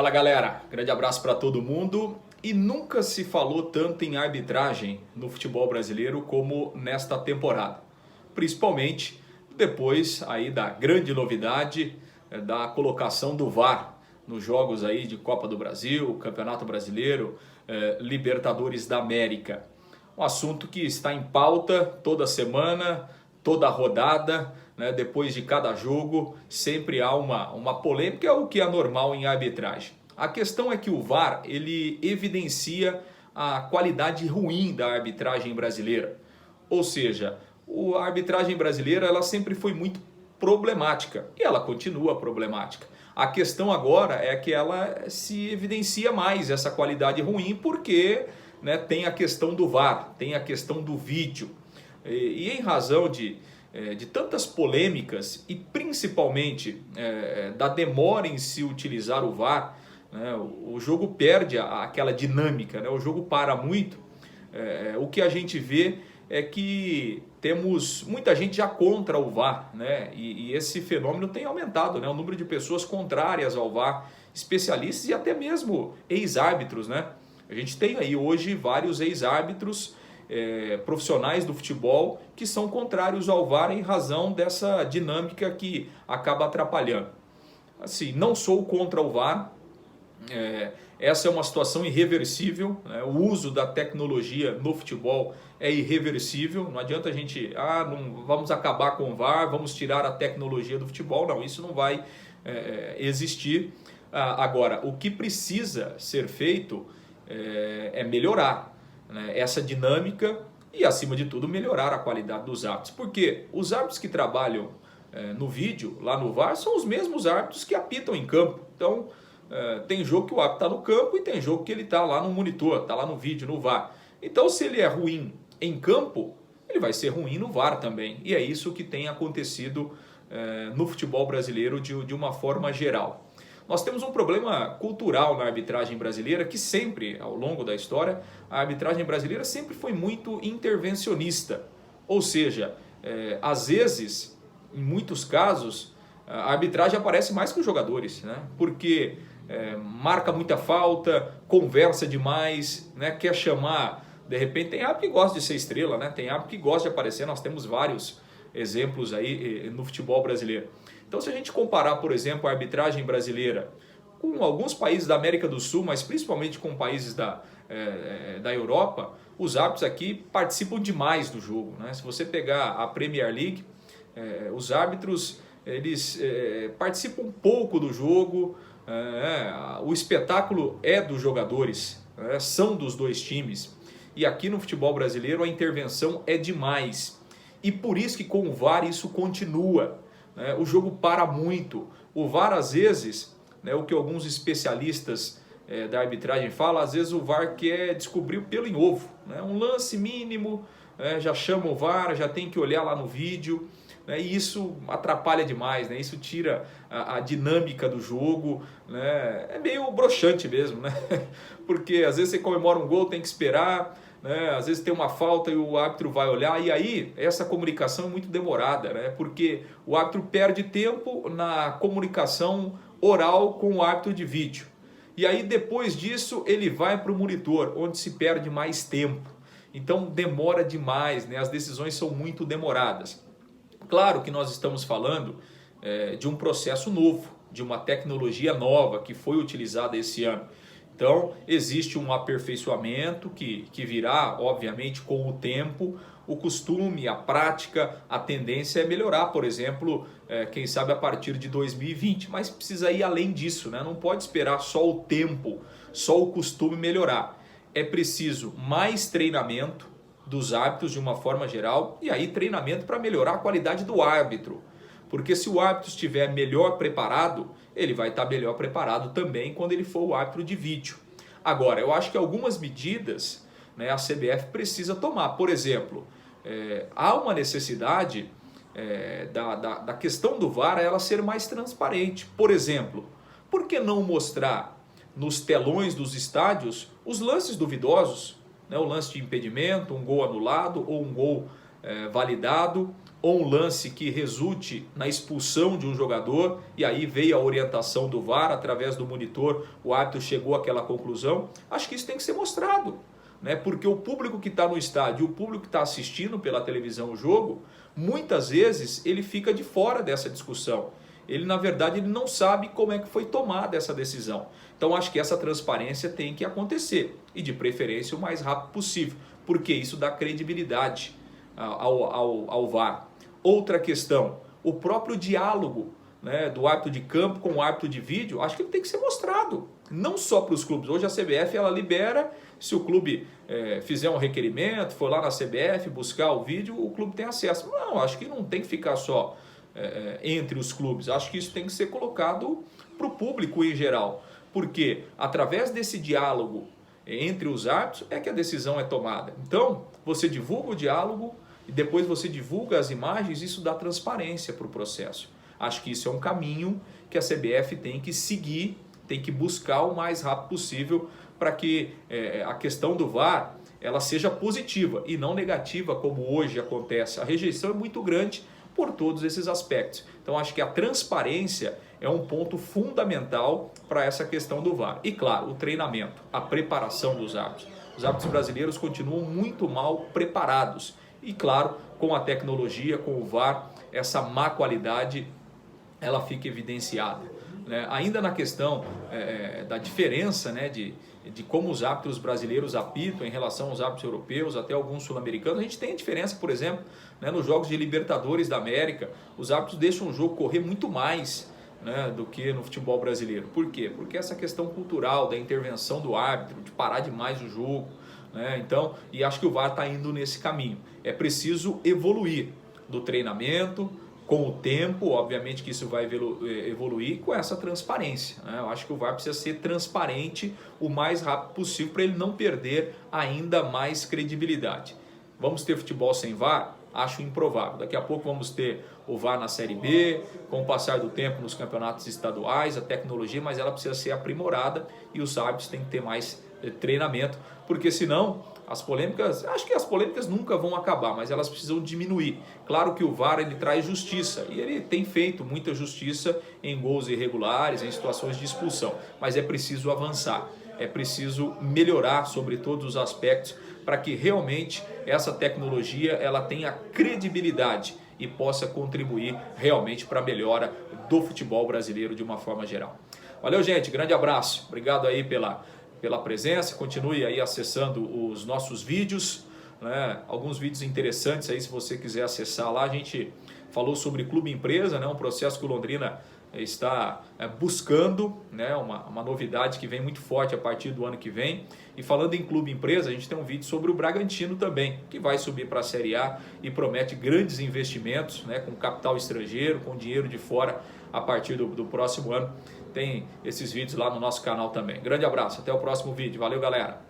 Fala galera, grande abraço para todo mundo. E nunca se falou tanto em arbitragem no futebol brasileiro como nesta temporada. Principalmente depois aí da grande novidade da colocação do VAR nos jogos aí de Copa do Brasil, Campeonato Brasileiro, Libertadores da América. Um assunto que está em pauta toda semana, toda rodada, né? Depois de cada jogo sempre há uma polêmica, é o que é normal em arbitragem. A questão é que o VAR ele evidencia a qualidade ruim da arbitragem brasileira. Ou seja, a arbitragem brasileira ela sempre foi muito problemática e ela continua problemática. A questão agora é que ela se evidencia mais essa qualidade ruim porque, né, tem a questão do VAR, tem a questão do vídeo. E em razão de tantas polêmicas e principalmente da demora em se utilizar o VAR, né, o jogo perde aquela dinâmica, né, o jogo para muito. O que a gente vê é que temos muita gente já contra o VAR, né, e esse fenômeno tem aumentado, né, o número de pessoas contrárias ao VAR, especialistas e até mesmo ex-árbitros, né? A gente tem aí hoje vários ex-árbitros profissionais do futebol que são contrários ao VAR em razão dessa dinâmica que acaba atrapalhando. Assim, não sou contra o VAR, essa é uma situação irreversível, né? O uso da tecnologia no futebol é irreversível, não adianta a gente, não, vamos acabar com o VAR, vamos tirar a tecnologia do futebol, não, isso não vai existir. Agora, o que precisa ser feito é melhorar, né, essa dinâmica e, acima de tudo, melhorar a qualidade dos árbitros. Porque os árbitros que trabalham no vídeo, lá no VAR, são os mesmos árbitros que apitam em campo. Então, tem jogo que o árbitro está no campo e tem jogo que ele está lá no monitor, está lá no vídeo, no VAR. Então, se ele é ruim em campo, ele vai ser ruim no VAR também. E é isso que tem acontecido no futebol brasileiro de uma forma geral. Nós temos um problema cultural na arbitragem brasileira que sempre, ao longo da história, a arbitragem brasileira sempre foi muito intervencionista. Ou seja, às vezes, em muitos casos, a arbitragem aparece mais que os jogadores, né? Porque marca muita falta, conversa demais, né? Quer chamar, de repente tem árbitro que gosta de ser estrela, né? Tem árbitro que gosta de aparecer, nós temos vários exemplos aí no futebol brasileiro. Então, se a gente comparar, por exemplo, a arbitragem brasileira com alguns países da América do Sul, mas principalmente com países da Europa, os árbitros aqui participam demais do jogo, né? Se você pegar a Premier League, os árbitros eles participam pouco do jogo, o espetáculo é dos jogadores, são dos dois times. E aqui no futebol brasileiro a intervenção é demais. E por isso que com o VAR isso continua. O jogo para muito. O VAR às vezes, né, o que alguns especialistas da arbitragem falam, às vezes o VAR quer descobrir o pelo em ovo, né? Um lance mínimo, já chama o VAR, já tem que olhar lá no vídeo, né? E isso atrapalha demais, né? Isso tira a dinâmica do jogo, né? É meio broxante mesmo, né? Porque às vezes você comemora um gol, tem que esperar, né? Às vezes tem uma falta e o árbitro vai olhar, e aí essa comunicação é muito demorada, né? Porque o árbitro perde tempo na comunicação oral com o árbitro de vídeo. E aí depois disso ele vai para o monitor, onde se perde mais tempo. Então demora demais, né? As decisões são muito demoradas. Claro que nós estamos falando de um processo novo, de uma tecnologia nova que foi utilizada esse ano. Então, existe um aperfeiçoamento que virá, obviamente, com o tempo. O costume, a prática, a tendência é melhorar, por exemplo, quem sabe a partir de 2020. Mas precisa ir além disso, né? Não pode esperar só o tempo, só o costume melhorar. É preciso mais treinamento dos árbitros de uma forma geral e aí treinamento para melhorar a qualidade do árbitro. Porque se o árbitro estiver melhor preparado, ele vai estar melhor preparado também quando ele for o árbitro de vídeo. Agora, eu acho que algumas medidas, né, a CBF precisa tomar. Por exemplo, há uma necessidade da questão do VAR ela ser mais transparente. Por exemplo, por que não mostrar nos telões dos estádios os lances duvidosos? Né, o lance de impedimento, um gol anulado ou um gol validado, ou um lance que resulte na expulsão de um jogador, e aí veio a orientação do VAR, através do monitor, o árbitro chegou àquela conclusão, acho que isso tem que ser mostrado, né? Porque o público que está no estádio, o público que está assistindo pela televisão o jogo, muitas vezes ele fica de fora dessa discussão. Ele, na verdade, ele não sabe como é que foi tomada essa decisão. Então, acho que essa transparência tem que acontecer, e de preferência o mais rápido possível, porque isso dá credibilidade ao VAR. Outra questão, o próprio diálogo, né, do árbitro de campo com o árbitro de vídeo, acho que ele tem que ser mostrado, não só para os clubes. Hoje a CBF ela libera, se o clube fizer um requerimento, for lá na CBF buscar o vídeo, o clube tem acesso. Não, acho que não tem que ficar só entre os clubes, acho que isso tem que ser colocado para o público em geral, porque através desse diálogo entre os árbitros é que a decisão é tomada. Então, você divulga o diálogo e depois você divulga as imagens, isso dá transparência para o processo. Acho que isso é um caminho que a CBF tem que seguir, tem que buscar o mais rápido possível para que a questão do VAR ela seja positiva e não negativa como hoje acontece. A rejeição é muito grande por todos esses aspectos. Então acho que a transparência é um ponto fundamental para essa questão do VAR. E claro, o treinamento, a preparação dos árbitros. Os árbitros brasileiros continuam muito mal preparados. E claro, com a tecnologia, com o VAR, essa má qualidade ela fica evidenciada, né? Ainda na questão da diferença, né, de como os árbitros brasileiros apitam em relação aos árbitros europeus, até alguns sul-americanos, a gente tem a diferença, por exemplo, né, nos jogos de Libertadores da América, os árbitros deixam o jogo correr muito mais, né, do que no futebol brasileiro. Por quê? Porque essa questão cultural da intervenção do árbitro, de parar demais o jogo, né? Então, e acho que o VAR está indo nesse caminho. É preciso evoluir do treinamento, com o tempo, obviamente que isso vai evoluir com essa transparência, né? Eu acho que o VAR precisa ser transparente o mais rápido possível para ele não perder ainda mais credibilidade. Vamos ter futebol sem VAR? Acho improvável. Daqui a pouco vamos ter o VAR na Série B, com o passar do tempo nos campeonatos estaduais, a tecnologia, mas ela precisa ser aprimorada e os árbitros têm que ter mais treinamento, porque senão as polêmicas, acho que as polêmicas nunca vão acabar, mas elas precisam diminuir. Claro que o VAR ele traz justiça e ele tem feito muita justiça em gols irregulares, em situações de expulsão, mas é preciso avançar, é preciso melhorar sobre todos os aspectos para que realmente essa tecnologia ela tenha credibilidade e possa contribuir realmente para a melhora do futebol brasileiro de uma forma geral. Valeu, gente, grande abraço, obrigado aí pela presença, continue aí acessando os nossos vídeos, né? Alguns vídeos interessantes aí se você quiser acessar lá. A gente falou sobre Clube Empresa, né? Um processo que o Londrina está buscando, né? Uma novidade que vem muito forte a partir do ano que vem. E falando em Clube Empresa, a gente tem um vídeo sobre o Bragantino também, que vai subir para a Série A e promete grandes investimentos, né? Com capital estrangeiro, com dinheiro de fora a partir do próximo ano. Tem esses vídeos lá no nosso canal também. Grande abraço, até o próximo vídeo. Valeu, galera!